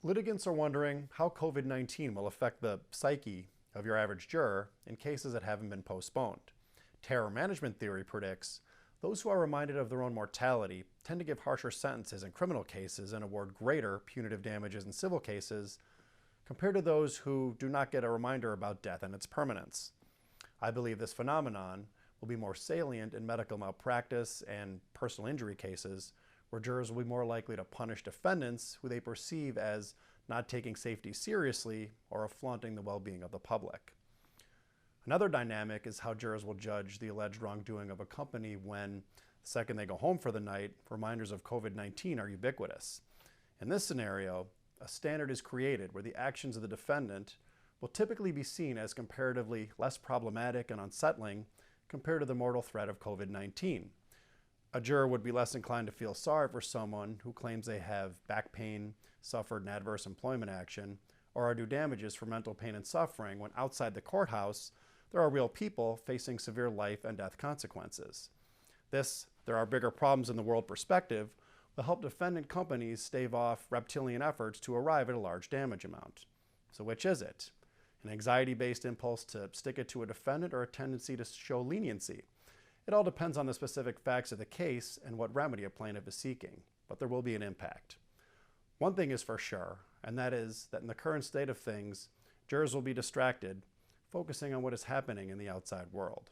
Litigants are wondering how COVID-19 will affect the psyche of your average juror in cases that haven't been postponed. Terror management theory predicts those who are reminded of their own mortality tend to give harsher sentences in criminal cases and award greater punitive damages in civil cases compared to those who do not get a reminder about death and its permanence. I believe this phenomenon will be more salient in medical malpractice and personal injury cases, where jurors will be more likely to punish defendants who they perceive as not taking safety seriously or flaunting the well-being of the public. Another dynamic is how jurors will judge the alleged wrongdoing of a company when, the second they go home for the night, reminders of COVID-19 are ubiquitous. In this scenario, a standard is created where the actions of the defendant will typically be seen as comparatively less problematic and unsettling compared to the mortal threat of COVID-19. A juror would be less inclined to feel sorry for someone who claims they have back pain, suffered an adverse employment action, or are due damages for mental pain and suffering when outside the courthouse there are real people facing severe life and death consequences. This, there are bigger problems in the world perspective, will help defendant companies stave off reptilian efforts to arrive at a large damage amount. So which is it? An anxiety-based impulse to stick it to a defendant or a tendency to show leniency? It all depends on the specific facts of the case and what remedy a plaintiff is seeking, but there will be an impact. One thing is for sure, and that is that in the current state of things, jurors will be distracted, focusing on what is happening in the outside world.